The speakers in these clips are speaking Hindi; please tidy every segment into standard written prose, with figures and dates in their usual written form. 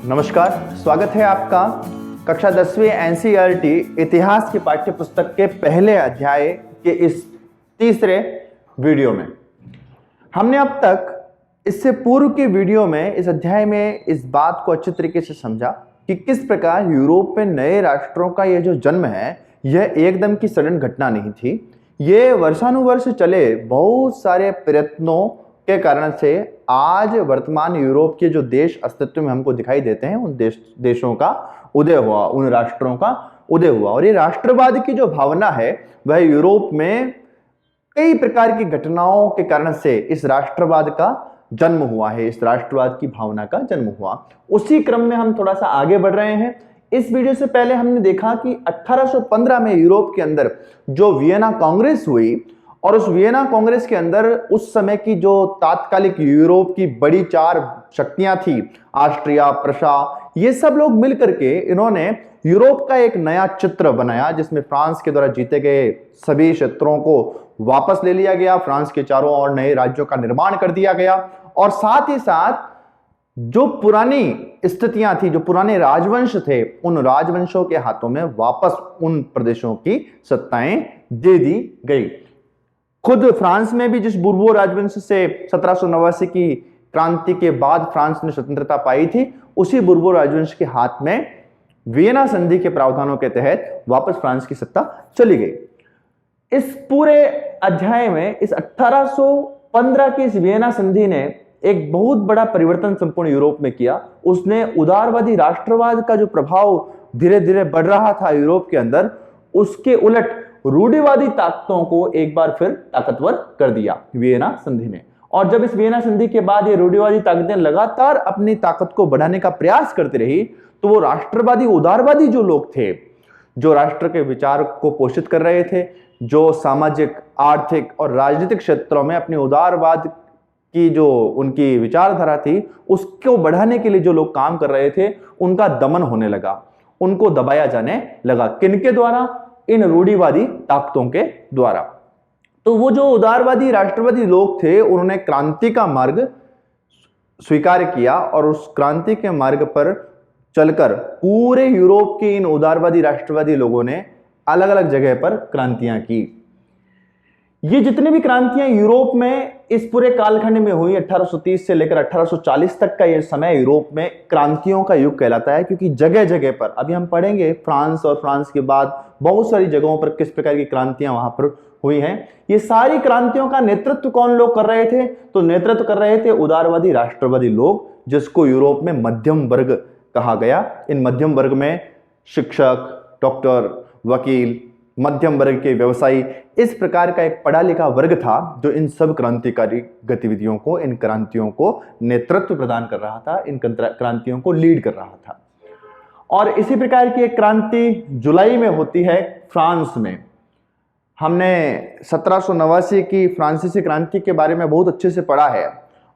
नमस्कार, स्वागत है आपका कक्षा 10वीं एनसीईआरटी इतिहास की पाठ्य पुस्तक के पहले अध्याय के इस तीसरे वीडियो में। हमने अब तक इससे पूर्व के वीडियो में इस अध्याय में इस बात को अच्छे तरीके से समझा कि किस प्रकार यूरोप में नए राष्ट्रों का यह जो जन्म है यह एकदम की सडन घटना नहीं थी। ये वर्षानुवर्ष चले बहुत सारे प्रयत्नों के कारण से आज वर्तमान यूरोप के जो देश अस्तित्व में हमको दिखाई देते हैं उन देशों का उदय हुआ, उन राष्ट्रों का उदय हुआ। और ये राष्ट्रवाद की जो भावना है वह यूरोप में कई प्रकार की घटनाओं के कारण से इस राष्ट्रवाद का जन्म हुआ है, इस राष्ट्रवाद की भावना का जन्म हुआ। उसी क्रम में हम थोड़ा सा आगे बढ़ रहे हैं। इस वीडियो से पहले हमने देखा कि 1815 में यूरोप के अंदर जो वियना कांग्रेस हुई और उस वियना कांग्रेस के अंदर उस समय की जो तात्कालिक यूरोप की बड़ी चार शक्तियां थी, ऑस्ट्रिया, प्रशा, ये सब लोग मिलकर के इन्होंने यूरोप का एक नया चित्र बनाया जिसमें फ्रांस के द्वारा जीते गए सभी क्षेत्रों को वापस ले लिया गया, फ्रांस के चारों ओर नए राज्यों का निर्माण कर दिया गया और साथ ही साथ जो पुरानी स्थितियां थी, जो पुराने राजवंश थे, उन राजवंशों के हाथों में वापस उन प्रदेशों की सत्ताएं दे दी गई। खुद फ्रांस में भी जिस बुर्बो राजवंश से 1789 की क्रांति के बाद फ्रांस ने स्वतंत्रता पाई थी, उसी बुर्बो राजवंश के हाथ में वियना संधि के प्रावधानों के तहत वापस फ्रांस की सत्ता चली गई। इस पूरे अध्याय में इस 1815 की इस वियना संधि ने एक बहुत बड़ा परिवर्तन संपूर्ण यूरोप में किया। उसने उदारवादी राष्ट्रवाद का जो प्रभाव धीरे धीरे बढ़ रहा था यूरोप के अंदर, उसके उलट रूढ़िवादी ताकतों को एक बार फिर ताकतवर कर दिया वियना संधि ने। और जब इस वियना संधि के बाद ये रूढ़िवादी ताकतें लगातार अपनी ताकत को बढ़ाने का प्रयास करती रही, तो वो राष्ट्रवादी उदारवादी जो लोग थे, जो राष्ट्र के विचार को पोषित कर रहे थे, जो सामाजिक, आर्थिक और राजनीतिक क्षेत्रों में अपने उदारवाद की जो उनकी विचारधारा थी उसको बढ़ाने के लिए जो लोग काम कर रहे थे, उनका दमन होने लगा, उनको दबाया जाने लगा। किनके द्वारा? इन रूढ़िवादी ताकतों के द्वारा। तो वो जो उदारवादी राष्ट्रवादी लोग थे उन्होंने क्रांति का मार्ग स्वीकार किया और उस क्रांति के मार्ग पर चलकर पूरे यूरोप के इन उदारवादी राष्ट्रवादी लोगों ने अलग अलग जगह पर क्रांतियां की। ये जितनी भी क्रांतियां यूरोप में इस पूरे कालखंड में हुई, 1830 से लेकर 1840 तक का ये समय यूरोप में क्रांतियों का युग कहलाता है, क्योंकि जगह जगह पर, अभी हम पढ़ेंगे फ्रांस और फ्रांस के बाद बहुत सारी जगहों पर किस प्रकार की क्रांतियां वहां पर हुई हैं। ये सारी क्रांतियों का नेतृत्व कौन लोग कर रहे थे? तो नेतृत्व कर रहे थे उदारवादी राष्ट्रवादी लोग, जिसको यूरोप में मध्यम वर्ग कहा गया। इन मध्यम वर्ग में शिक्षक, डॉक्टर, वकील, मध्यम वर्ग के व्यवसायी, इस प्रकार का एक पढ़ा लिखा वर्ग था जो इन सब क्रांतिकारी गतिविधियों को, इन क्रांतियों को नेतृत्व प्रदान कर रहा था, इन क्रांतियों को लीड कर रहा था। और इसी प्रकार की एक क्रांति जुलाई में होती है फ्रांस में। हमने 1789 की फ्रांसीसी क्रांति के बारे में बहुत अच्छे से पढ़ा है।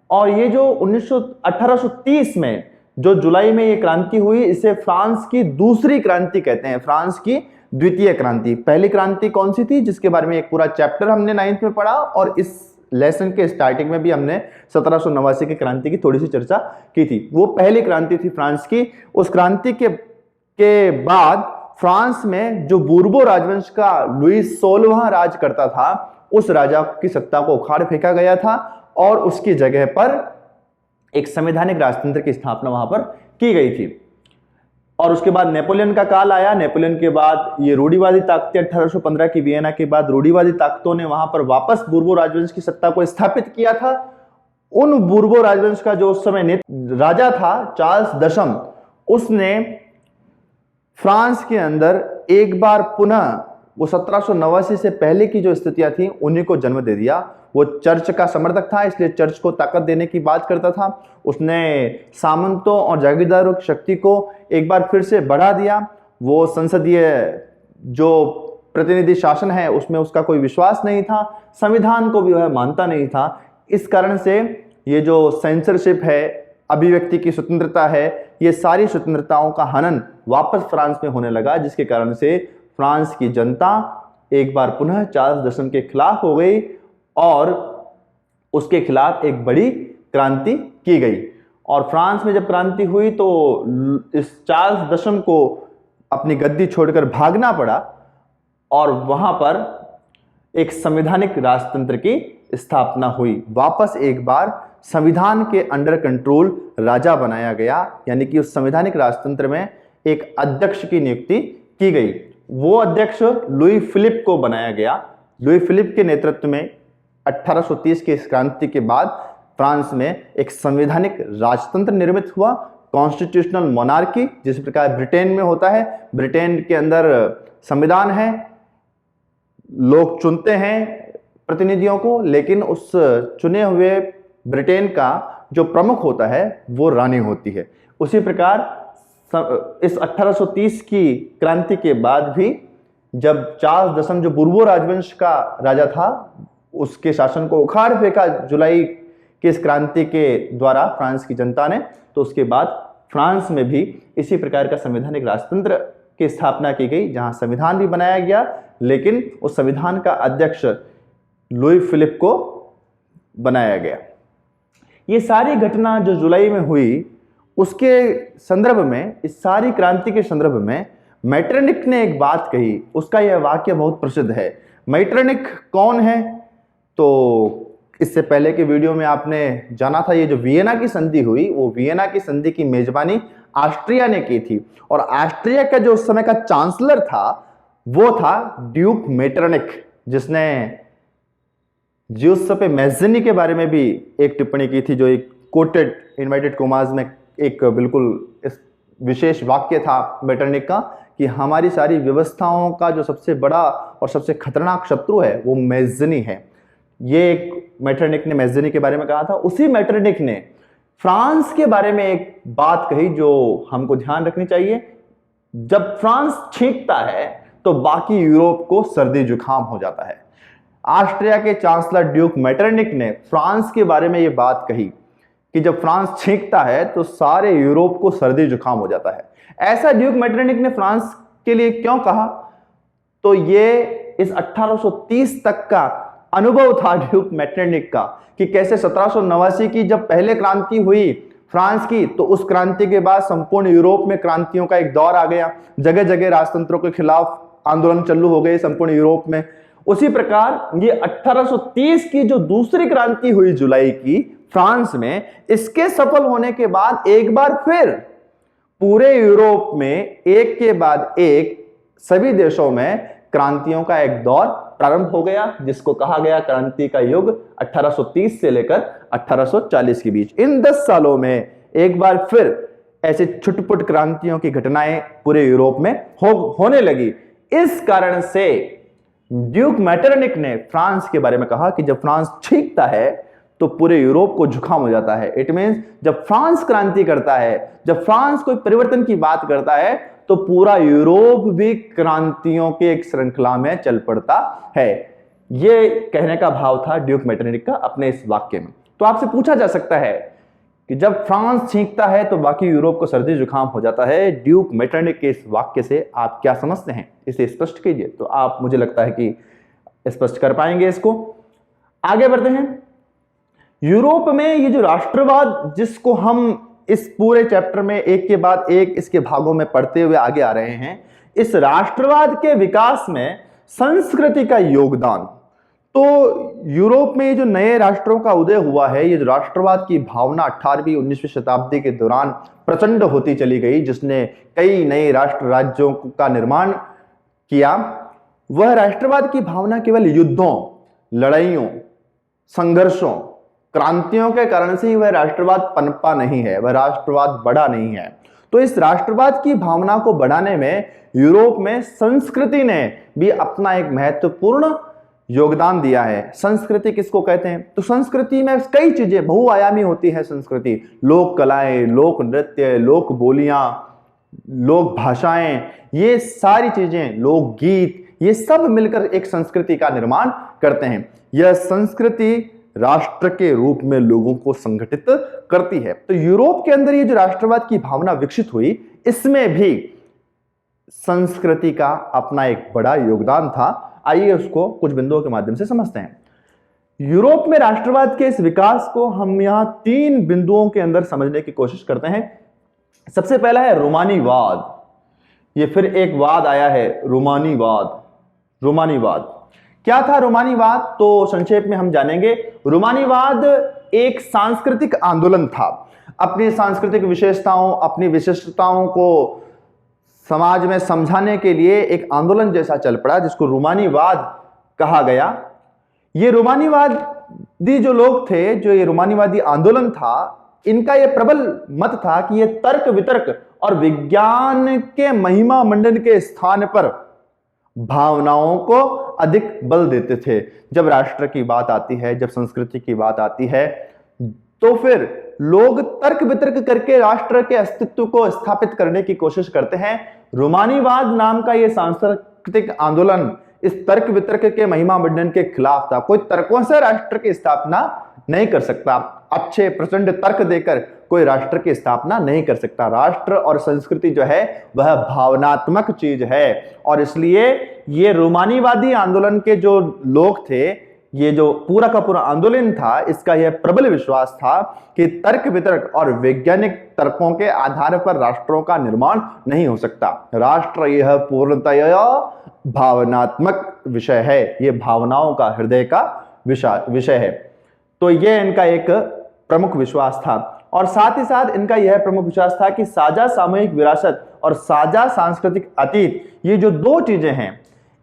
और ये जो 1830 में जो जुलाई में ये क्रांति हुई, इसे फ्रांस की दूसरी क्रांति कहते हैं, फ्रांस की द्वितीय क्रांति। पहली क्रांति कौन सी थी, जिसके बारे में एक पूरा चैप्टर हमने 9th में पढ़ा और इस लेसन के स्टार्टिंग में भी हमने 1789 की क्रांति की थोड़ी सी चर्चा की थी। वो पहली क्रांति थी फ्रांस की। उस क्रांति के बाद फ्रांस में जो बुर्बो राजवंश का लुईस 16वां राज करता था, उस राजा की सत्ता को उखाड़ फेंका गया था और उसकी जगह पर एक संवैधानिक राजतंत्र की स्थापना वहां पर की गई थी। और उसके बाद नेपोलियन का काल आया। नेपोलियन के बाद ये रूढ़िवादी ताकतें, 1815 की वियना के बाद रूढ़िवादी ताकतों ने वहां पर वापस बुर्बो राजवंश की सत्ता को स्थापित किया था। उन बुर्बो राजवंश का जो उस समय राजा था, चार्ल्स दशम, उसने फ्रांस के अंदर एक बार पुनः वो 1789 से पहले की जो स्थितियां थी उन्हीं को जन्म दे दिया। वो चर्च का समर्थक था, इसलिए चर्च को ताकत देने की बात करता था। उसने सामंतों और जागीरदारों की शक्ति को एक बार फिर से बढ़ा दिया। वो संसदीय जो प्रतिनिधि शासन है उसमें उसका कोई विश्वास नहीं था, संविधान को भी वह मानता नहीं था। इस कारण से ये जो सेंसरशिप है, अभिव्यक्ति की स्वतंत्रता है, ये सारी स्वतंत्रताओं का हनन वापस फ्रांस में होने लगा, जिसके कारण से फ्रांस की जनता एक बार पुनः चार्ल्स दशम के खिलाफ हो गई और उसके खिलाफ एक बड़ी क्रांति की गई। और फ्रांस में जब क्रांति हुई तो इस चार्ल्स दशम को अपनी गद्दी छोड़कर भागना पड़ा और वहां पर एक संवैधानिक राजतंत्र की स्थापना हुई। वापस एक बार संविधान के अंडर कंट्रोल राजा बनाया गया, यानी कि उस संवैधानिक राजतंत्र में एक अध्यक्ष की नियुक्ति की गई। वो अध्यक्ष लुई फिलिप को बनाया गया। लुई फिलिप के नेतृत्व में 1830 की इस क्रांति के बाद फ्रांस में एक संवैधानिक राजतंत्र निर्मित हुआ, कॉन्स्टिट्यूशनल मोनार्की, जिस प्रकार ब्रिटेन में होता है। ब्रिटेन के अंदर संविधान है, लोग चुनते हैं प्रतिनिधियों को, लेकिन उस चुने हुए ब्रिटेन का जो प्रमुख होता है वो रानी होती है। उसी प्रकार इस 1830 की क्रांति के बाद भी जब चार्ल्स दशम जो बुर्बो राजवंश का राजा था उसके शासन को उखाड़ फेंका जुलाई की इस क्रांति के द्वारा फ्रांस की जनता ने, तो उसके बाद फ्रांस में भी इसी प्रकार का संवैधानिक राजतंत्र की स्थापना की गई, जहां संविधान भी बनाया गया, लेकिन उस संविधान का अध्यक्ष लुई फिलिप को बनाया गया। ये सारी घटना जो जुलाई में हुई उसके संदर्भ में, इस सारी क्रांति के संदर्भ में मेटरनिख ने एक बात कही। उसका यह वाक्य बहुत प्रसिद्ध है। मेटरनिख कौन है? तो इससे पहले के वीडियो में आपने जाना था, ये जो वियना की संधि हुई, वो वियना की संधि की मेजबानी ऑस्ट्रिया ने की थी, और ऑस्ट्रिया का जो उस समय का चांसलर था वो था ड्यूक मेटरनिख, जिसने जियुसेप्पे मैज़नी के बारे में भी एक टिप्पणी की थी, जो एक कोटेड इनवाइटेड कोमाज में एक बिल्कुल इस विशेष वाक्य था मेटरनिख का कि हमारी सारी व्यवस्थाओं का जो सबसे बड़ा और सबसे खतरनाक शत्रु है वो मैज़नी है। ये एक मेटरनिख ने मैज़नी के बारे में कहा था। उसी मेटरनिख ने फ्रांस के बारे में एक बात कही जो हमको ध्यान रखनी चाहिए। जब फ्रांस छींकता है तो बाकी यूरोप को सर्दी जुकाम हो जाता है। ऑस्ट्रिया के चांसलर ड्यूक मेटरनिख ने फ्रांस के बारे में ये बात कही कि जब फ्रांस छींकता है तो सारे यूरोप को सर्दी जुकाम हो जाता है। ऐसा ड्यूक मेटरनिख ने फ्रांस के लिए क्यों कहा? तो ये इस 1830 तक का अनुभव था ड्यूक मेटरनिख का कि कैसे 1789 की जब पहले क्रांति हुई फ्रांस की, तो उस क्रांति के बाद संपूर्ण यूरोप में क्रांतियों का एक दौर आ गया। जगह जगह राजतंत्रों के खिलाफ आंदोलन चालू हो गए संपूर्ण यूरोप में। उसी प्रकार ये 1830 की जो दूसरी क्रांति हुई जुलाई की फ्रांस में, इसके सफल होने के बाद एक बार फिर पूरे यूरोप में एक के बाद एक सभी देशों में क्रांतियों का एक दौर प्रारंभ हो गया, जिसको कहा गया क्रांति का युग 1830 से लेकर 1840 के बीच। इन 10 सालों में एक बार फिर ऐसे छुटपुट क्रांतियों की घटनाएं पूरे यूरोप में होने लगी। इस कारण से ड्यूक मेटरनिख ने फ्रांस के बारे में कहा कि जब फ्रांस छींकता है तो पूरे यूरोप को जुकाम हो जाता है। इट मींस जब फ्रांस क्रांति करता है, जब फ्रांस कोई परिवर्तन की बात करता है, तो पूरा यूरोप भी क्रांतियों के एक श्रृंखला में चल पड़ता है। यह कहने का भाव था ड्यूक मेटरनिख का अपने इस वाक्य में। तो आपसे पूछा जा सकता है कि जब फ्रांस छींकता है तो बाकी यूरोप को सर्दी जुकाम हो जाता है, ड्यूक मेटरनिख के इस वाक्य से आप क्या समझते हैं, इसे स्पष्ट कीजिए। तो आप, मुझे लगता है कि स्पष्ट कर पाएंगे इसको। आगे बढ़ते हैं। यूरोप में ये जो राष्ट्रवाद, जिसको हम इस पूरे चैप्टर में एक के बाद एक इसके भागों में पढ़ते हुए आगे आ रहे हैं, इस राष्ट्रवाद के विकास में संस्कृति का योगदान। तो यूरोप में ये जो नए राष्ट्रों का उदय हुआ है, ये जो राष्ट्रवाद की भावना 18वीं 19वीं शताब्दी के दौरान प्रचंड होती चली गई, जिसने कई नए राष्ट्र राज्यों का निर्माण किया, वह राष्ट्रवाद की भावना केवल युद्धों, लड़ाइयों, संघर्षों, क्रांतियों के कारण से ही वह राष्ट्रवाद पनपा नहीं है, वह राष्ट्रवाद बढ़ा नहीं है। तो इस राष्ट्रवाद की भावना को बढ़ाने में यूरोप में संस्कृति ने भी अपना एक महत्वपूर्ण योगदान दिया है। संस्कृति किसको कहते हैं? तो संस्कृति में कई चीजें बहुआयामी होती है। संस्कृति लोक कलाएं, लोक नृत्य, लोक बोलियां, लोक भाषाएं, ये सारी चीजें, लोक गीत, ये सब मिलकर एक संस्कृति का निर्माण करते हैं। यह संस्कृति राष्ट्र के रूप में लोगों को संगठित करती है। तो यूरोप के अंदर ये जो राष्ट्रवाद की भावना विकसित हुई, इसमें भी संस्कृति का अपना एक बड़ा योगदान था। आइए उसको कुछ बिंदुओं के माध्यम से समझते हैं। यूरोप में राष्ट्रवाद के इस विकास को हम यहां 3 बिंदुओं के अंदर समझने की कोशिश करते हैं। सबसे पहला है रोमानीवाद। ये फिर एक वाद आया है, रोमानीवाद। रोमानीवाद क्या था? रोमानीवाद तो संक्षेप में हम जानेंगे। रोमानीवाद एक सांस्कृतिक आंदोलन था। अपनी सांस्कृतिक विशेषताओं, अपनी विशिष्टताओं को समाज में समझाने के लिए एक आंदोलन जैसा चल पड़ा, जिसको रोमानीवाद कहा गया। ये रोमानीवादी जो लोग थे, जो ये रोमानीवादी आंदोलन था, इनका यह प्रबल मत था कि यह तर्क वितर्क और विज्ञान के महिमा मंडन के स्थान पर भावनाओं को अधिक बल देते थे। जब राष्ट्र की बात आती है, जब संस्कृति की बात आती है, तो फिर लोग तर्क वितर्क करके राष्ट्र के अस्तित्व को स्थापित करने की कोशिश करते हैं। रोमानीवाद नाम का यह सांस्कृतिक आंदोलन इस तर्क वितर्क के महिमा मंडन के खिलाफ था। कोई तर्कों से राष्ट्र की स्थापना नहीं कर सकता, अच्छे प्रचंड तर्क देकर कोई राष्ट्र की स्थापना नहीं कर सकता। राष्ट्र और संस्कृति जो है वह भावनात्मक चीज है, और इसलिए ये रोमानीवादी आंदोलन के जो लोग थे, ये जो पूरा का पूरा आंदोलन था, इसका यह प्रबल विश्वास था कि तर्क वितर्क और वैज्ञानिक तर्कों के आधार पर राष्ट्रों का निर्माण नहीं हो सकता। राष्ट्र यह पूर्णतया भावनात्मक विषय है, यह भावनाओं का, हृदय का विषय है। तो यह इनका एक प्रमुख विश्वास था, और साथ ही साथ इनका यह प्रमुख विश्वास था कि साझा सामूहिक विरासत और साझा सांस्कृतिक अतीत, ये जो 2 चीजें हैं,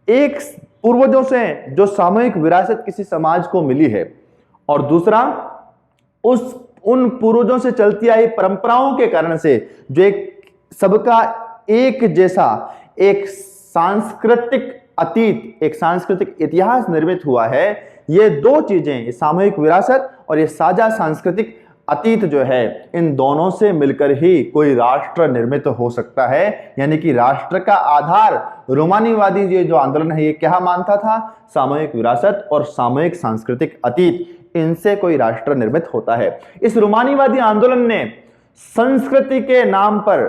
एक पूर्वजों से जो सामूहिक विरासत किसी समाज को मिली है, और दूसरा उन पूर्वजों से चलती आई परंपराओं के कारण से जो एक सबका एक जैसा एक सांस्कृतिक अतीत, एक सांस्कृतिक इतिहास निर्मित हुआ है। ये 2 चीजें, सामूहिक विरासत और ये साझा सांस्कृतिक अतीत जो है, इन दोनों से मिलकर ही कोई राष्ट्र निर्मित हो सकता है। यानी कि राष्ट्र का आधार रोमानीवादी ये जो आंदोलन है, ये क्या मानता था? सामूहिक विरासत और सामूहिक सांस्कृतिक अतीत, इनसे कोई राष्ट्र निर्मित होता है। इस रोमानीवादी आंदोलन ने संस्कृति के नाम पर,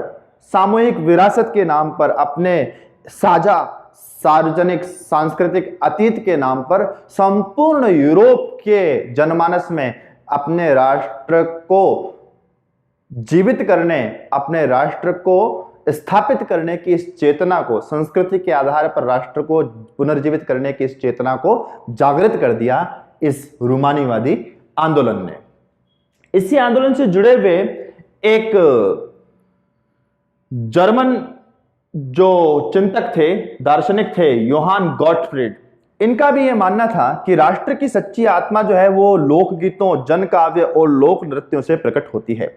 सामूहिक विरासत के नाम पर, अपने साझा सार्वजनिक सांस्कृतिक अतीत के नाम पर संपूर्ण यूरोप के जनमानस में अपने राष्ट्र को जीवित करने, अपने राष्ट्र को स्थापित करने की इस चेतना को, संस्कृति के आधार पर राष्ट्र को पुनर्जीवित करने की इस चेतना को जागृत कर दिया इस रोमानीवादी आंदोलन ने। इसी आंदोलन से जुड़े हुए एक जर्मन जो चिंतक थे, दार्शनिक थे, योहान गॉटफ्रीड, इनका भी यह मानना था कि राष्ट्र की सच्ची आत्मा जो है वो लोकगीतों, जन काव्य और लोक नृत्यों से प्रकट होती है।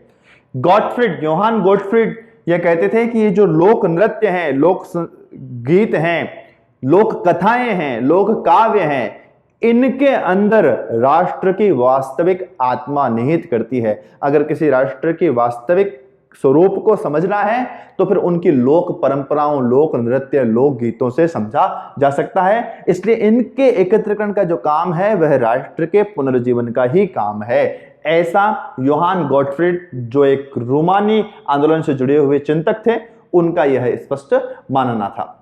गॉटफ्रीड, योहान गॉटफ्रीड यह कहते थे कि ये जो लोक नृत्य हैं, लोक गीत हैं, लोक कथाएं हैं, लोक काव्य हैं, इनके अंदर राष्ट्र की वास्तविक आत्मा निहित करती है। अगर किसी राष्ट्र की वास्तविक स्वरूप को समझना है तो फिर उनकी लोक परंपराओं, लोक नृत्य, लोक गीतों से समझा जा सकता है। इसलिए इनके एकत्रीकरण का जो काम है वह राष्ट्र के पुनर्जीवन का ही काम है। ऐसा योहान गॉटफ्रीड, जो एक रोमानी आंदोलन से जुड़े हुए चिंतक थे, उनका यह स्पष्ट मानना था।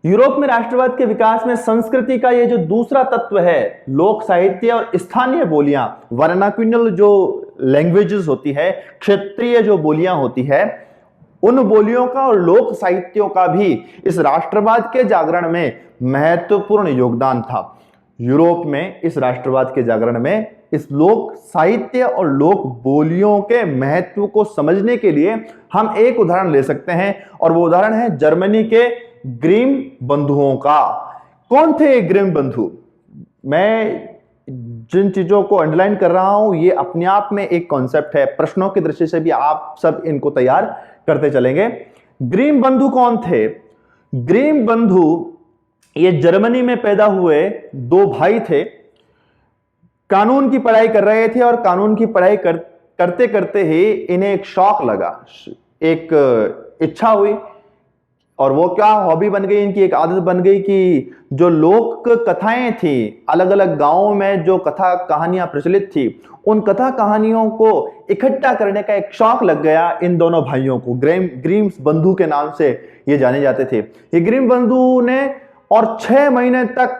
यूरोप में राष्ट्रवाद के विकास में संस्कृति का यह जो दूसरा तत्व है, लोक साहित्य और स्थानीय बोलियां, वर्नाक्युलर जो लैंग्वेजेस होती है, क्षेत्रीय जो बोलियां होती है, उन बोलियों का और लोक साहित्यों का भी इस राष्ट्रवाद के जागरण में महत्वपूर्ण योगदान था। यूरोप में इस राष्ट्रवाद के जागरण में इस लोक साहित्य और लोक बोलियों के महत्व को समझने के लिए हम एक उदाहरण ले सकते हैं, और वो उदाहरण है जर्मनी के ग्रीम बंधुओं का। कौन थे ग्रीम बंधु? मैं जिन चीजों को अंडरलाइन कर रहा हूं, ये अपने आप में एक कॉन्सेप्ट है। प्रश्नों की दृष्टि से भी आप सब इनको तैयार करते चलेंगे। ग्रीम बंधु कौन थे? ग्रीम बंधु ये जर्मनी में पैदा हुए 2 भाई थे। कानून की पढ़ाई कर रहे थे, और कानून की पढ़ाई करते करते ही इन्हें एक शौक लगा, एक इच्छा हुई, और वो क्या हॉबी बन गई, इनकी एक आदत बन गई कि जो लोक कथाएं थी, अलग अलग गांवों में जो कथा कहानियां प्रचलित थी, उन कथा कहानियों को इकट्ठा करने का एक शौक लग गया इन दोनों भाइयों को। ग्रीम बंधु के नाम से ये जाने जाते थे। ये ग्रीम बंधु ने और 6 महीने तक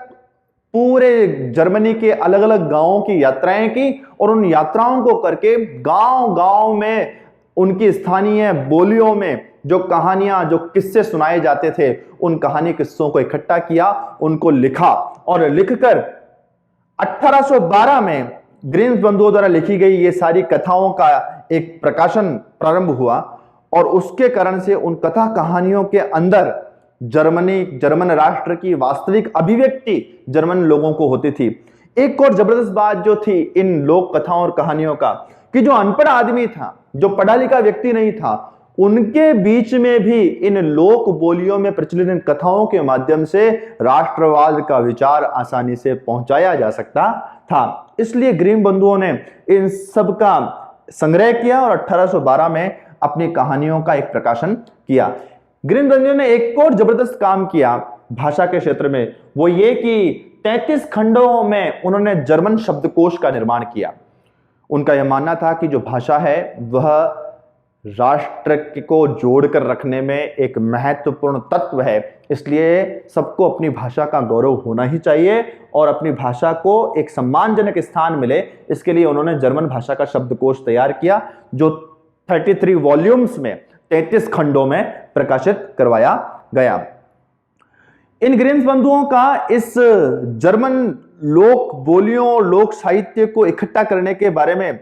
पूरे जर्मनी के अलग अलग गांवों की यात्राएं की और उन यात्राओं को करके गांव गांव में उनकी स्थानीय बोलियों में जो कहानियां, जो किस्से सुनाए जाते थे, उन कहानी किस्सों को इकट्ठा किया, उनको लिखा और लिखकर 1812 में ग्रीम्स बंधुओं द्वारा लिखी गई ये सारी कथाओं का एक प्रकाशन प्रारंभ हुआ और उसके कारण से उन कथा कहानियों के अंदर जर्मन राष्ट्र की वास्तविक अभिव्यक्ति जर्मन लोगों को होती थी। एक और जबरदस्त बात जो थी इन लोक कथाओं और कहानियों का, कि जो अनपढ़ आदमी था, जो पढ़ा लिखा व्यक्ति नहीं था, उनके बीच में भी इन लोक बोलियों में प्रचलित इन कथाओं के माध्यम से राष्ट्रवाद का विचार आसानी से पहुंचाया जा सकता था। इसलिए ग्रीम बंधुओं ने इन सब का संग्रह किया और 1812 में अपनी कहानियों का एक प्रकाशन किया। ग्रीम बंधुओं ने एक और जबरदस्त काम किया भाषा के क्षेत्र में, वो ये कि 33 खंडों में उन्होंने जर्मन शब्दकोश का निर्माण किया। उनका यह मानना था कि जो भाषा है वह राष्ट्र को जोड़कर रखने में एक महत्वपूर्ण तत्व है, इसलिए सबको अपनी भाषा का गौरव होना ही चाहिए और अपनी भाषा को एक सम्मानजनक स्थान मिले, इसके लिए उन्होंने जर्मन भाषा का शब्दकोश तैयार किया जो 33 वॉल्यूम्स में 33 खंडों में प्रकाशित करवाया गया। इन ग्रीम्स बंधुओं का इस जर्मन लोक बोलियों, लोक साहित्य को इकट्ठा करने के बारे में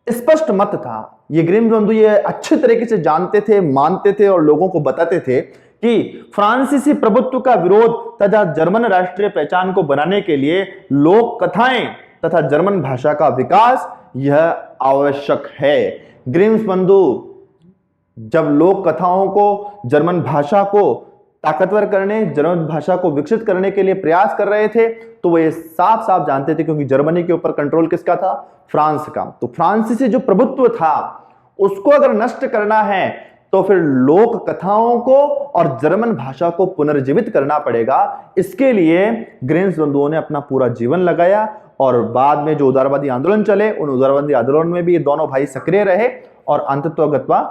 स्पष्ट मत था। ये ग्रीम्स बंधु ये अच्छे तरीके से जानते थे, मानते थे और लोगों को बताते थे कि फ्रांसीसी प्रभुत्व का विरोध तथा जर्मन राष्ट्रीय पहचान को बनाने के लिए लोक कथाएं तथा जर्मन भाषा का विकास यह आवश्यक है। ग्रीम्स बंधु जब लोक कथाओं को, जर्मन भाषा को ताकतवर करने, जर्मन भाषा को विकसित करने के लिए प्रयास कर रहे थे, तो वो ये साफ साफ जानते थे क्योंकि जर्मनी के ऊपर कंट्रोल किसका था? फ्रांस का। तो फ्रांसीसी जो प्रभुत्व था उसको अगर नष्ट करना है तो फिर लोक कथाओं को और जर्मन भाषा को पुनर्जीवित करना पड़ेगा। इसके लिए ग्रीम्स बंधुओं ने अपना पूरा जीवन लगाया और बाद में जो उदारवादी आंदोलन चले, उन उदारवादी आंदोलन में भी ये दोनों भाई सक्रिय रहे और अंततोगत्वा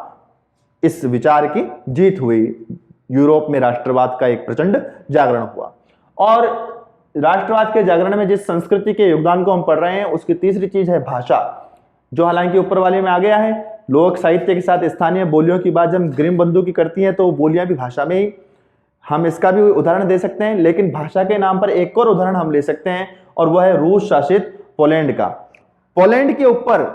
इस विचार की जीत हुई। यूरोप में राष्ट्रवाद का एक प्रचंड जागरण हुआ और राष्ट्रवाद के जागरण में जिस संस्कृति के योगदान को हम पढ़ रहे हैं उसकी तीसरी चीज है भाषा, जो हालांकि ऊपर वाले में आ गया है। लोक साहित्य के साथ स्थानीय बोलियों की बात जब ग्रीम बंधु की करती हैं तो बोलियां भी भाषा में ही, हम इसका भी उदाहरण दे सकते हैं, लेकिन भाषा के नाम पर एक और उदाहरण हम ले सकते हैं और वह है रूस शासित पोलैंड का। पोलैंड के ऊपर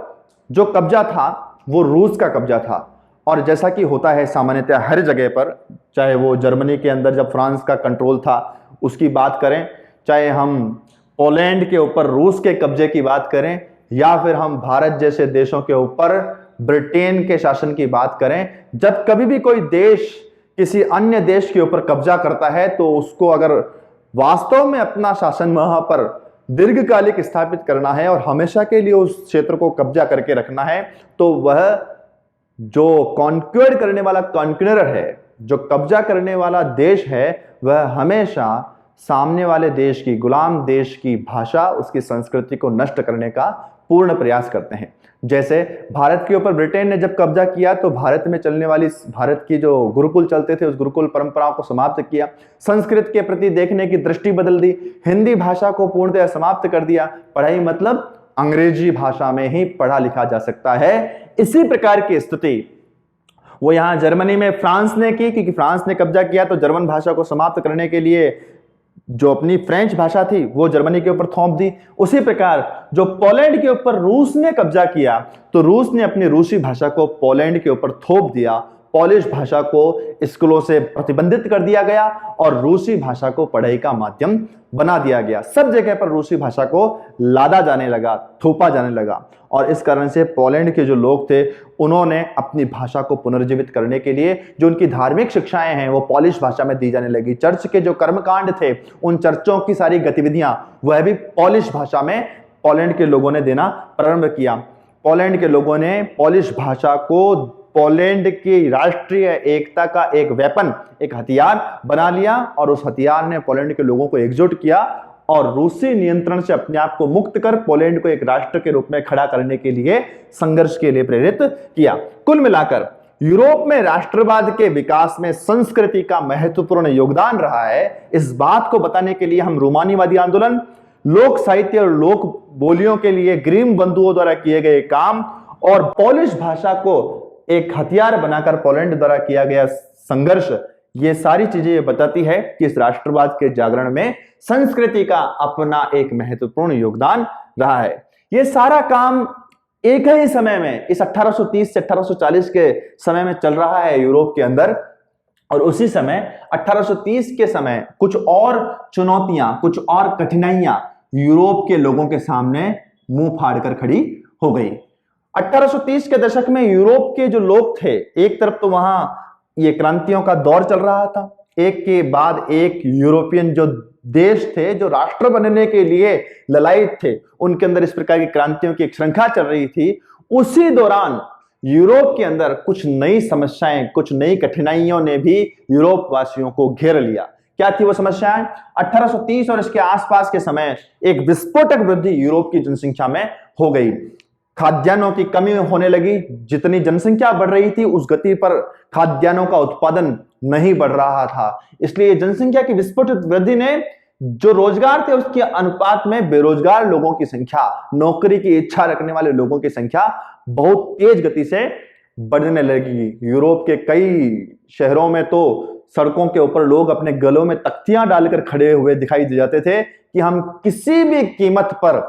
जो कब्जा था वो रूस का कब्जा था और जैसा कि होता है सामान्यतः हर जगह पर, चाहे वो जर्मनी के अंदर जब फ्रांस का कंट्रोल था उसकी बात करें, चाहे हम पोलैंड के ऊपर रूस के कब्जे की बात करें या फिर हम भारत जैसे देशों के ऊपर ब्रिटेन के शासन की बात करें, जब कभी भी कोई देश किसी अन्य देश के ऊपर कब्जा करता है तो उसको अगर वास्तव में अपना शासन वहां पर दीर्घकालिक स्थापित करना है और हमेशा के लिए उस क्षेत्र को कब्जा करके रखना है, तो वह जो कॉन्क्वेर करने वाला कॉन्क्वेरर है, जो कब्जा करने वाला देश है, वह हमेशा सामने वाले देश की, गुलाम देश की भाषा, उसकी संस्कृति को नष्ट करने का पूर्ण प्रयास करते हैं। जैसे भारत के ऊपर ब्रिटेन ने जब कब्जा किया तो भारत में चलने वाली, भारत की जो गुरुकुल चलते थे उस गुरुकुल परंपराओं को समाप्त किया, संस्कृत के प्रति देखने की दृष्टि बदल दी, हिंदी भाषा को पूर्णतः समाप्त कर दिया। पढ़ाई मतलब अंग्रेजी भाषा में ही पढ़ा लिखा जा सकता है। इसी प्रकार की स्थिति वो यहां जर्मनी में फ्रांस ने की, क्योंकि फ्रांस ने कब्जा किया तो जर्मन भाषा को समाप्त करने के लिए जो अपनी फ्रेंच भाषा थी वो जर्मनी के ऊपर थोप दी। उसी प्रकार जो पोलैंड के ऊपर रूस ने कब्जा किया तो रूस ने अपनी रूसी भाषा को पोलैंड के ऊपर थोप दिया, पोलिश भाषा को स्कूलों से प्रतिबंधित कर दिया गया और रूसी भाषा को पढ़ाई का माध्यम बना दिया गया। सब जगह पर रूसी भाषा को लादा जाने लगा, थोपा जाने लगा और इस कारण से पोलैंड के जो लोग थे उन्होंने अपनी भाषा को पुनर्जीवित करने के लिए जो उनकी धार्मिक शिक्षाएं हैं वो पोलिश भाषा में दी जाने लगी। चर्च के जो कर्मकांड थे, उन चर्चों की सारी गतिविधियां वह भी पोलिश भाषा में पोलैंड के लोगों ने देना प्रारंभ किया। पोलैंड के लोगों ने पोलिश भाषा को पोलैंड की राष्ट्रीय एकता का एक वेपन, एक हथियार बना लिया और उस हथियार ने पोलैंड के लोगों को एकजुट किया और रूसी नियंत्रण से अपने आप को मुक्त कर पोलैंड को एक राष्ट्र के रूप में खड़ा करने के लिए संघर्ष के लिए प्रेरित किया। कुल मिलाकर यूरोप में राष्ट्रवाद के विकास में संस्कृति का महत्वपूर्ण योगदान रहा है। इस बात को बताने के लिए हम रोमानीवादी आंदोलन, लोक साहित्य और लोक बोलियों के लिए ग्रीम बंधुओं द्वारा किए गए काम और पोलिश भाषा को एक हथियार बनाकर पोलैंड द्वारा किया गया संघर्ष, ये सारी चीजें ये बताती है कि इस राष्ट्रवाद के जागरण में संस्कृति का अपना एक महत्वपूर्ण योगदान रहा है। ये सारा काम एक ही समय में इस 1830 से 1840 के समय में चल रहा है यूरोप के अंदर, और उसी समय 1830 के समय कुछ और चुनौतियां, कुछ और कठिनाइयां यूरोप के लोगों के सामने मुंह फाड़कर खड़ी हो गई। 1830 के दशक में यूरोप के जो लोग थे, एक तरफ तो वहां ये क्रांतियों का दौर चल रहा था, एक के बाद एक यूरोपियन जो देश थे जो राष्ट्र बनने के लिए ललायित थे, उनके अंदर इस प्रकार की क्रांतियों की एक श्रृंखला चल रही थी। उसी दौरान यूरोप के अंदर कुछ नई समस्याएं, कुछ नई कठिनाइयों ने भी यूरोप वासियों को घेर लिया। क्या थी वो समस्याएं? 1830 और इसके आसपास के समय एक विस्फोटक वृद्धि यूरोप की जनसंख्या में हो गई। खाद्यान्नों की कमी होने लगी। जितनी जनसंख्या बढ़ रही थी उस गति पर खाद्यान्नों का उत्पादन नहीं बढ़ रहा था। इसलिए जनसंख्या की विस्फोटित वृद्धि ने जो रोजगार थे उसके अनुपात में बेरोजगार लोगों की संख्या, नौकरी की इच्छा रखने वाले लोगों की संख्या बहुत तेज गति से बढ़ने लगी। यूरोप के कई शहरों में तो सड़कों के ऊपर लोग अपने गलों में तख्तियां डालकर खड़े हुए दिखाई दे जाते थे कि हम किसी भी कीमत पर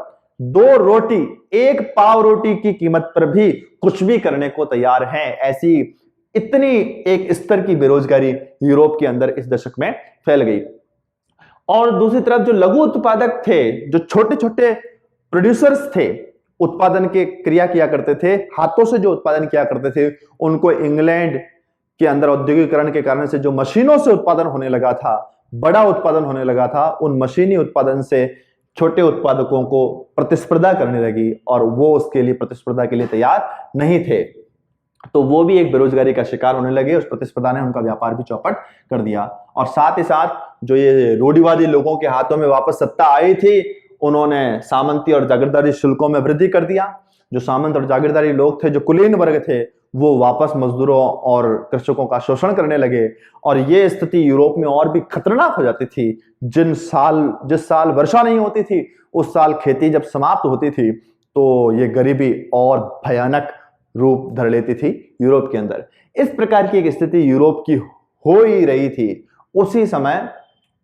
2 रोटी, 1 पाव रोटी की कीमत पर भी कुछ भी करने को तैयार हैं। ऐसी इतनी एक स्तर की बेरोजगारी यूरोप के अंदर इस दशक में फैल गई। और दूसरी तरफ जो लघु उत्पादक थे, जो छोटे छोटे प्रोड्यूसर्स थे, उत्पादन के क्रिया किया करते थे, हाथों से जो उत्पादन किया करते थे, उनको इंग्लैंड के अंदर औद्योगिकरण के कारण से जो मशीनों से उत्पादन होने लगा था, बड़ा उत्पादन होने लगा था, उन मशीनी उत्पादन से छोटे उत्पादकों को प्रतिस्पर्धा करने लगी और वो उसके लिए प्रतिस्पर्धा के लिए तैयार नहीं थे, तो वो भी एक बेरोजगारी का शिकार होने लगे। उस प्रतिस्पर्धा ने उनका व्यापार भी चौपट कर दिया। और साथ ही साथ जो ये रूढ़िवादी लोगों के हाथों में वापस सत्ता आई थी, उन्होंने सामंती और जागीरदारी शुल्कों में वृद्धि कर दिया। जो सामंत और जागीरदारी लोग थे, जो कुलीन वर्ग थे, वो वापस मजदूरों और कृषकों का शोषण करने लगे। और ये स्थिति यूरोप में और भी खतरनाक हो जाती थी। जिस साल वर्षा नहीं होती थी, उस साल खेती जब समाप्त होती थी, तो ये गरीबी और भयानक रूप धर लेती थी यूरोप के अंदर। इस प्रकार की एक स्थिति यूरोप की हो ही रही थी। उसी समय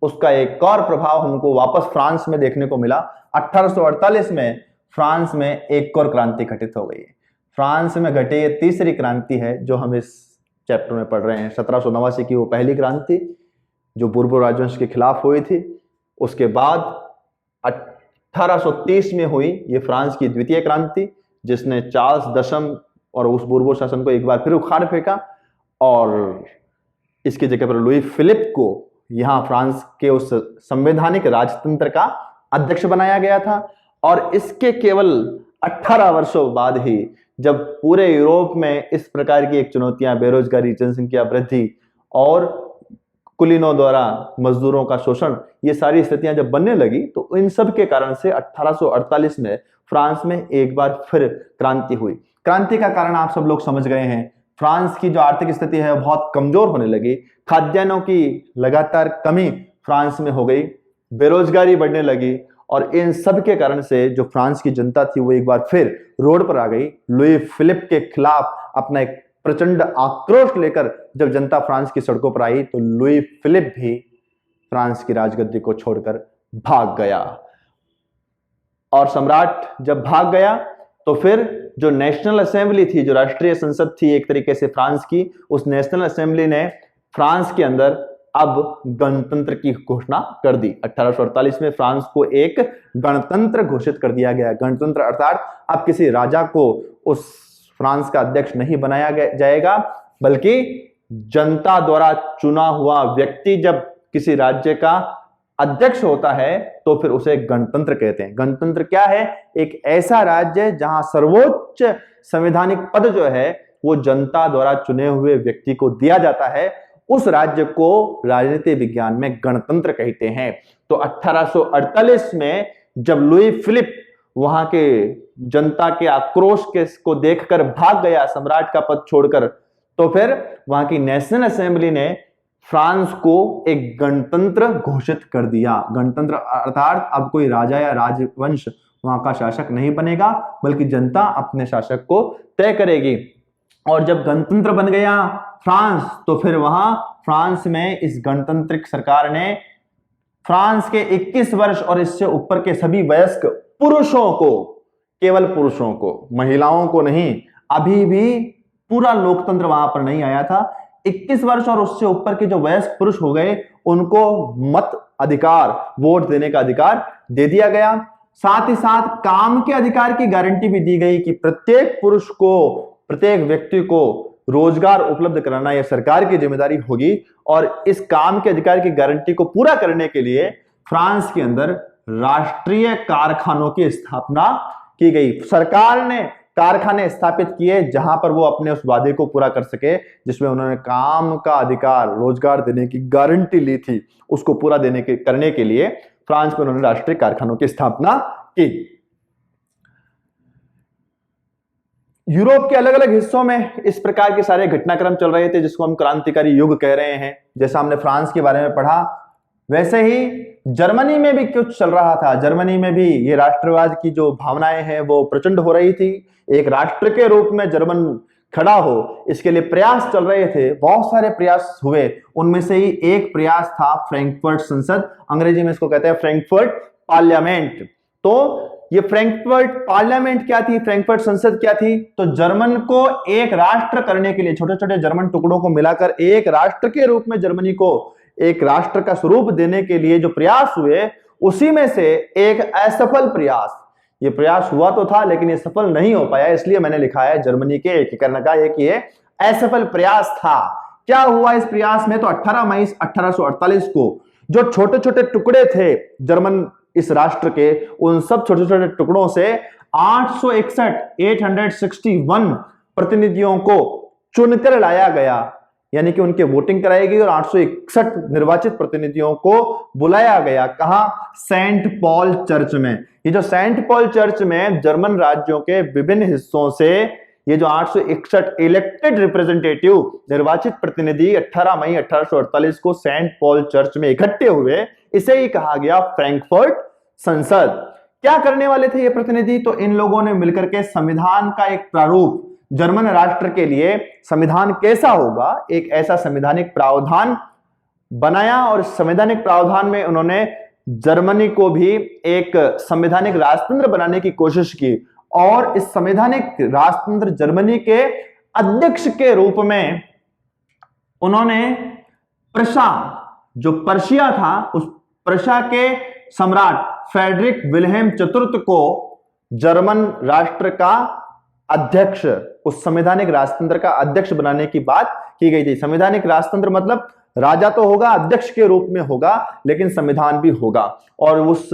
उसका एक और प्रभाव हमको वापस फ्रांस में देखने को मिला। 1848 में फ्रांस में एक और क्रांति घटित हो गई। फ्रांस में घटे ये तीसरी क्रांति है जो हम इस चैप्टर में पढ़ रहे हैं। 1789 की वो पहली क्रांति जो बूर्बो राजवंश के खिलाफ हुई थी। उसके बाद 1830 में हुई ये फ्रांस की द्वितीय क्रांति, जिसने चार्ल्स दशम और उस बूर्बो शासन को एक बार फिर उखाड़ फेंका और इसकी जगह पर लुई फिलिप को यहां फ्रांस के उस संवैधानिक राजतंत्र का अध्यक्ष बनाया गया था। और इसके केवल 18 वर्षों बाद ही, जब पूरे यूरोप में इस प्रकार की एक चुनौतियां, बेरोजगारी, जनसंख्या वृद्धि और कुलीनों द्वारा मजदूरों का शोषण, ये सारी स्थितियां जब बनने लगी, तो इन सब के कारण से 1848 में फ्रांस में एक बार फिर क्रांति हुई। क्रांति का कारण आप सब लोग समझ गए हैं। फ्रांस की जो आर्थिक स्थिति है वो बहुत कमजोर होने लगी। खाद्यान्नों की लगातार कमी फ्रांस में हो गई, बेरोजगारी बढ़ने लगी और इन सब के कारण से जो फ्रांस की जनता थी वो एक बार फिर रोड पर आ गई। लुई फिलिप के खिलाफ अपना एक प्रचंड आक्रोश लेकर जब जनता फ्रांस की सड़कों पर आई, तो लुई फिलिप भी फ्रांस की राजगद्दी को छोड़कर भाग गया। और सम्राट जब भाग गया तो फिर जो नेशनल असेंबली थी, जो राष्ट्रीय संसद थी एक तरीके से फ्रांस की, उस नेशनल असेंबली ने फ्रांस के अंदर अब गणतंत्र की घोषणा कर दी। 1848 में फ्रांस को एक गणतंत्र घोषित कर दिया गया। गणतंत्र अर्थात अब किसी राजा को उस फ्रांस का अध्यक्ष नहीं बनाया जाएगा, बल्कि जनता द्वारा चुना हुआ व्यक्ति जब किसी राज्य का अध्यक्ष होता है तो फिर उसे गणतंत्र कहते हैं। गणतंत्र क्या है? एक ऐसा राज्य जहां सर्वोच्च संवैधानिक पद जो है वो जनता द्वारा चुने हुए व्यक्ति को दिया जाता है। उस राज्य को राजनीति विज्ञान में गणतंत्र कहते हैं। तो 1848 में जब लुई फिलिप वहां के जनता के आक्रोश को देखकर भाग गया, सम्राट का पद छोड़कर, तो फिर वहां की नेशनल असेंबली ने फ्रांस को एक गणतंत्र घोषित कर दिया। गणतंत्र अर्थात अब कोई राजा या राजवंश वहां का शासक नहीं बनेगा, बल्कि जनता अपने शासक को तय करेगी। और जब गणतंत्र बन गया फ्रांस, तो फिर वहां फ्रांस में इस गणतांत्रिक सरकार ने फ्रांस के 21 वर्ष और इससे ऊपर के सभी वयस्क पुरुषों को, केवल पुरुषों को, महिलाओं को नहीं, अभी भी पूरा लोकतंत्र वहां पर नहीं आया था। 21 वर्ष और उससे ऊपर के जो वयस्क पुरुष हो गए उनको मत अधिकार, वोट देने का अधिकार दे दिया गया। साथ ही साथ काम के अधिकार की गारंटी भी दी गई कि प्रत्येक पुरुष को, प्रत्येक व्यक्ति को रोजगार उपलब्ध कराना यह सरकार की जिम्मेदारी होगी। और इस काम के अधिकार की गारंटी को पूरा करने के लिए फ्रांस के अंदर राष्ट्रीय कारखानों की स्थापना की गई। सरकार ने कारखाने स्थापित किए जहां पर वो अपने उस वादे को पूरा कर सके जिसमें उन्होंने काम का अधिकार, रोजगार देने की गारंटी ली थी, उसको पूरा करने के लिए फ्रांस में उन्होंने राष्ट्रीय कारखानों की स्थापना की। यूरोप के अलग अलग हिस्सों में इस प्रकार के सारे घटनाक्रम चल रहे थे जिसको हम क्रांतिकारी युग कह रहे हैं। जैसा हमने फ्रांस के बारे में पढ़ा, वैसे ही जर्मनी में भी कुछ चल रहा था। जर्मनी में भी ये राष्ट्रवाद की जो भावनाएं हैं वो प्रचंड हो रही थी। एक राष्ट्र के रूप में जर्मन खड़ा हो, इसके लिए प्रयास चल रहे थे, बहुत सारे प्रयास हुए। उनमें से ही एक प्रयास था फ्रैंकफर्ट संसद, अंग्रेजी में इसको कहते हैं फ्रैंकफर्ट पार्लियामेंट। तो ये फ्रैंकफर्ट पार्लियामेंट क्या थी, फ्रैंकफर्ट संसद क्या थी? तो जर्मन को एक राष्ट्र करने के लिए, छोटे छोटे जर्मन टुकड़ों को मिलाकर एक राष्ट्र के रूप में जर्मनी को एक राष्ट्र का स्वरूप देने के लिए जो प्रयास हुए, उसी में से एक असफल प्रयास, ये प्रयास हुआ तो था लेकिन ये सफल नहीं हो पाया, इसलिए मैंने लिखा है जर्मनी के एकीकरण का एक ये असफल प्रयास था। क्या हुआ इस प्रयास में? तो 18 मई 1848 को जो छोटे छोटे टुकड़े थे जर्मन इस राष्ट्र के, उन सब छोटे छोटे टुकड़ों से 861 प्रतिनिधियों को चुनकर लाया गया, यानी कि उनके वोटिंग कराई गई और 861 निर्वाचित प्रतिनिधियों को बुलाया गया। कहां? सेंट पॉल चर्च में। ये जो सेंट पॉल चर्च में जर्मन राज्यों के विभिन्न हिस्सों से ये जो 861 इलेक्टेड रिप्रेजेंटेटिव, निर्वाचित प्रतिनिधि 18 मई 1848 को सेंट पॉल चर्च में इकट्ठे हुए, इसे ही कहा गया फ्रैंकफर्ट संसद। क्या करने वाले थे ये प्रतिनिधि? तो इन लोगों ने मिलकर के संविधान का एक प्रारूप, जर्मन राष्ट्र के लिए संविधान कैसा होगा, एक ऐसा संवैधानिक प्रावधान बनाया। और संवैधानिक प्रावधान में उन्होंने जर्मनी को भी एक संवैधानिक राजतंत्र बनाने की कोशिश की। और इस संवैधानिक राजतंत्र जर्मनी के अध्यक्ष के रूप में उन्होंने प्रशा, जो पर्शिया था, उस प्रशा के सम्राट फ्रेडरिक विल्हेम चतुर्थ को जर्मन राष्ट्र का अध्यक्ष, उस संवैधानिक राजतंत्र का अध्यक्ष बनाने की बात की गई थी। संवैधानिक राजतंत्र मतलब राजा तो होगा, अध्यक्ष के रूप में होगा, लेकिन संविधान भी होगा। और उस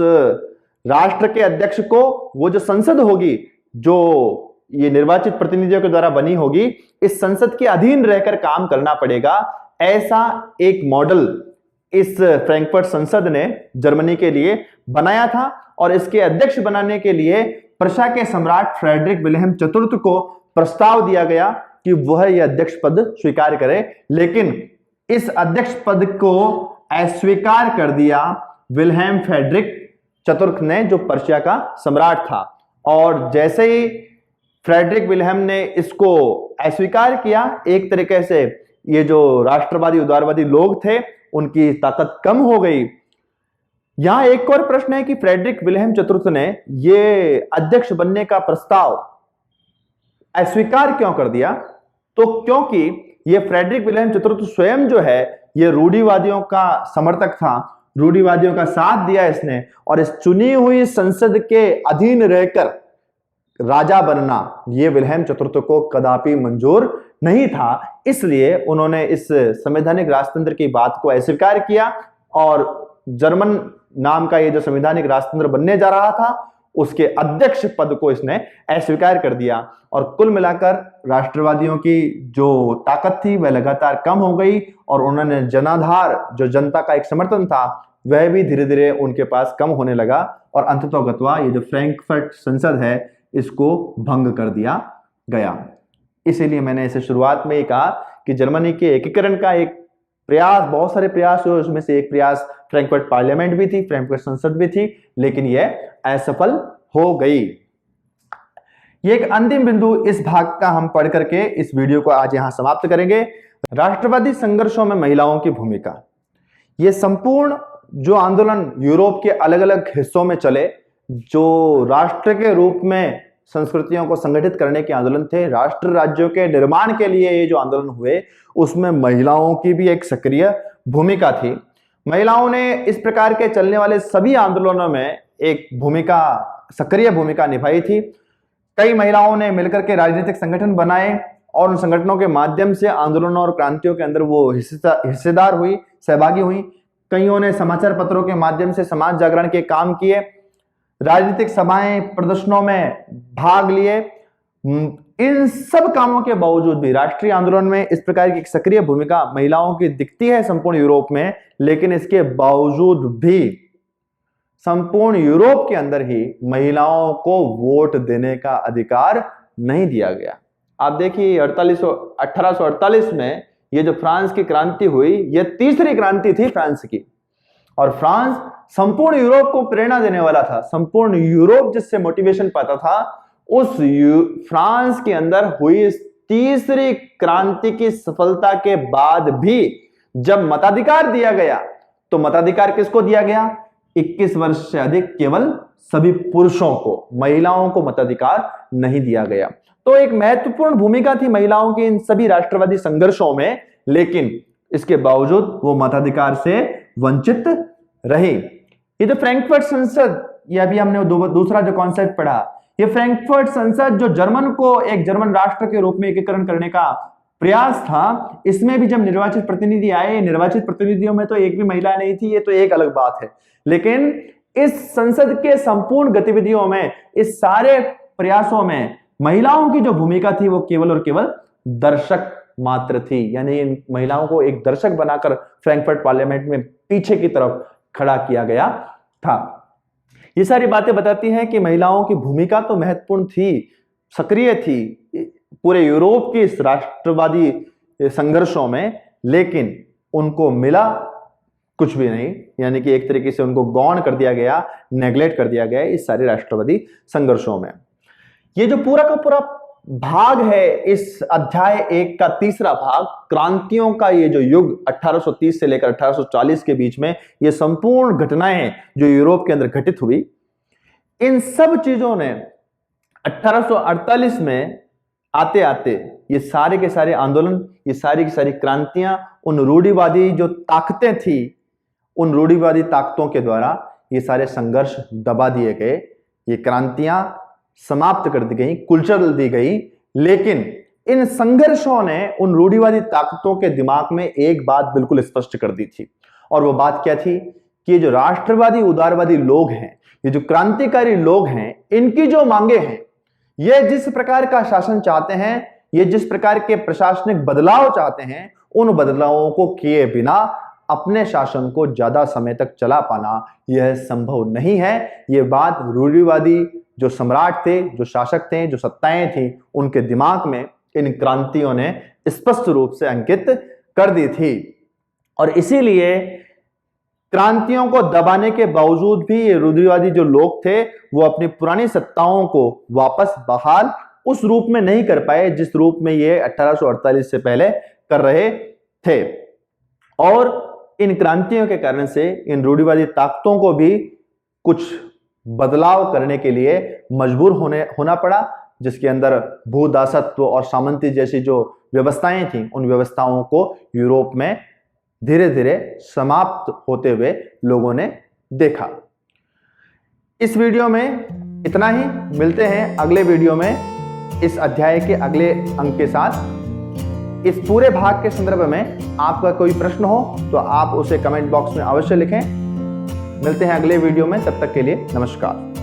राष्ट्र के अध्यक्ष को वो जो संसद होगी, जो ये निर्वाचित प्रतिनिधियों के द्वारा बनी होगी, इस संसद के अधीन रहकर काम करना पड़ेगा। ऐसा एक मॉडल इस फ्रैंकफर्ट संसद ने जर्मनी के लिए बनाया था। और इसके अध्यक्ष बनाने के लिए प्रशा के सम्राट फ्रेडरिक विल्हेम चतुर्थ को प्रस्ताव दिया गया कि वह यह अध्यक्ष पद स्वीकार करे, लेकिन इस अध्यक्ष पद को अस्वीकार कर दिया विल्हेम फ्रेडरिक चतुर्थ ने, जो पर्शिया का सम्राट था। और जैसे ही फ्रेडरिक विल्हेम ने इसको अस्वीकार किया, एक तरीके से ये जो राष्ट्रवादी उदारवादी लोग थे उनकी ताकत कम हो गई। यहां एक और प्रश्न है कि फ्रेडरिक विल्हेम चतुर्थ ने ये अध्यक्ष बनने का प्रस्ताव अस्वीकार क्यों कर दिया? तो क्योंकि ये फ्रेडरिक विल्हेम चतुर्थ स्वयं जो है ये रूढ़िवादियों का समर्थक था, रूढ़िवादियों का साथ दिया इसने। और इस चुनी हुई संसद के अधीन रहकर राजा बनना ये विल्हेम चतुर्थ को कदापि मंजूर नहीं था। इसलिए उन्होंने इस संवैधानिक राजतंत्र की बात को अस्वीकार किया और जर्मन नाम का ये जो संवैधानिक राजतंत्र बनने जा रहा था उसके अध्यक्ष पद को इसने अस्वीकार कर दिया। और कुल मिलाकर राष्ट्रवादियों की जो ताकत थी वह लगातार कम हो गई और उन्होंने जनाधार, जो जनता का एक समर्थन था, वह भी धीरे धीरे उनके पास कम होने लगा। और अंततोगत्वा ये जो फ्रैंकफर्ट संसद है इसको भंग कर दिया गया। इसीलिए मैंने इसे शुरुआत में ही कहा कि जर्मनी के एकीकरण का एक प्रयास, बहुत सारे प्रयास हुए, उसमें से एक प्रयास फ्रैंकफर्ट पार्लियामेंट भी थी, फ्रैंकफर्ट संसद भी थी, लेकिन यह असफल हो गई। ये एक अंतिम बिंदु इस भाग का हम पढ़ करके इस वीडियो को आज यहां समाप्त करेंगे। राष्ट्रवादी संघर्षों में महिलाओं की भूमिका, ये संपूर्ण जो आंदोलन यूरोप के अलग अलग हिस्सों में चले, जो राष्ट्र के रूप में संस्कृतियों को संगठित करने के आंदोलन थे, राष्ट्र राज्यों के निर्माण के लिए ये जो आंदोलन हुए, उसमें महिलाओं की भी एक सक्रिय भूमिका थी। महिलाओं ने इस प्रकार के चलने वाले सभी आंदोलनों में एक सक्रिय भूमिका निभाई थी। कई महिलाओं ने मिलकर के राजनीतिक संगठन बनाए और उन संगठनों के माध्यम से आंदोलनों और क्रांतियों के अंदर वो हिस्सेदार हुई, सहभागी हुई। कईयों ने समाचार पत्रों के माध्यम से समाज जागरण के काम किए, राजनीतिक सभाएं, प्रदर्शनों में भाग लिए। इन सब कामों के बावजूद भी राष्ट्रीय आंदोलन में इस प्रकार की सक्रिय भूमिका महिलाओं की दिखती है संपूर्ण यूरोप में, लेकिन इसके बावजूद भी संपूर्ण यूरोप के अंदर ही महिलाओं को वोट देने का अधिकार नहीं दिया गया। आप देखिए 1848 में ये जो फ्रांस की क्रांति हुई, यह तीसरी क्रांति थी फ्रांस की, और फ्रांस संपूर्ण यूरोप को प्रेरणा देने वाला था। संपूर्ण यूरोप जिससे मोटिवेशन पाता था, उस फ्रांस के अंदर हुई इस तीसरी क्रांति की सफलता के बाद भी जब मताधिकार दिया गया, तो मताधिकार किसको दिया गया? 21 वर्ष से अधिक केवल सभी पुरुषों को, महिलाओं को मताधिकार नहीं दिया गया। तो एक महत्वपूर्ण भूमिका थी महिलाओं की इन सभी राष्ट्रवादी संघर्षों में, लेकिन इसके बावजूद वो मताधिकार से वंचित रही। ये जो फ्रैंकफर्ट संसद, ये अभी हमने दूसरा जो कॉन्सेप्ट पढ़ा, ये फ्रैंकफर्ट संसद जो जर्मन को एक जर्मन राष्ट्र के रूप में एकीकरण करने का प्रयास था, इसमें भी जब निर्वाचित प्रतिनिधि आए, निर्वाचित प्रतिनिधियों में तो एक भी महिला नहीं थी, ये तो एक अलग बात है, लेकिन इस संसद के संपूर्ण गतिविधियों में, इस सारे प्रयासों में महिलाओं की जो भूमिका थी वो केवल और केवल दर्शक मात्र थी। यानी इन महिलाओं को एक दर्शक बनाकर फ्रैंकफर्ट पार्लियामेंट में पीछे की तरफ खड़ा किया गया था। ये सारी बातें बताती हैं कि महिलाओं की भूमिका तो महत्वपूर्ण थी, सक्रिय थी पूरे यूरोप के इस राष्ट्रवादी संघर्षों में, लेकिन उनको मिला कुछ भी नहीं। यानी कि एक तरीके से उनको गौण कर दिया गया, नेग्लेक्ट कर दिया गया इस सारे राष्ट्रवादी संघर्षों में। ये जो पूरा का पूरा भाग है, इस अध्याय 1 का तीसरा भाग, क्रांतियों का ये जो युग 1830 से लेकर 1840 के बीच में ये संपूर्ण घटनाएं जो यूरोप के अंदर घटित हुई, इन सब चीजों ने 1848 में आते आते ये सारे के सारे आंदोलन, ये सारी की सारी क्रांतियां उन रूढ़िवादी जो ताकतें थी, उन रूढ़िवादी ताकतों के द्वारा ये सारे संघर्ष दबा दिए गए। ये क्रांतियां समाप्त कर दी गई, कुचल दी गई, लेकिन इन संघर्षों ने उन रूढ़िवादी ताकतों के दिमाग में एक बात बिल्कुल स्पष्ट कर दी थी, और वो बात क्या थी कि ये जो राष्ट्रवादी उदारवादी लोग हैं, ये जो क्रांतिकारी लोग हैं, इनकी जो मांगे हैं, ये जिस प्रकार का शासन चाहते हैं, ये जिस प्रकार के प्रशासनिक बदलाव चाहते हैं, उन बदलावों को किए बिना अपने शासन को ज्यादा समय तक चला पाना यह संभव नहीं है। ये बात रूढ़िवादी जो सम्राट थे, जो शासक थे, जो सत्ताएं थी, उनके दिमाग में इन क्रांतियों ने स्पष्ट रूप से अंकित कर दी थी, और इसीलिए क्रांतियों को दबाने के बावजूद भी ये रूढ़िवादी जो लोग थे वो अपनी पुरानी सत्ताओं को वापस बहाल उस रूप में नहीं कर पाए जिस रूप में ये 1848 से पहले कर रहे थे। और इन क्रांतियों के कारण से इन रूढ़िवादी ताकतों को भी कुछ बदलाव करने के लिए मजबूर होना पड़ा, जिसके अंदर भूदासत्व और सामंती जैसी जो व्यवस्थाएं थी, उन व्यवस्थाओं को यूरोप में धीरे धीरे समाप्त होते हुए लोगों ने देखा। इस वीडियो में इतना ही, मिलते हैं अगले वीडियो में इस अध्याय के अगले अंक के साथ। इस पूरे भाग के संदर्भ में आपका कोई प्रश्न हो तो आप उसे कमेंट बॉक्स में अवश्य लिखें। मिलते हैं अगले वीडियो में, तब तक के लिए नमस्कार।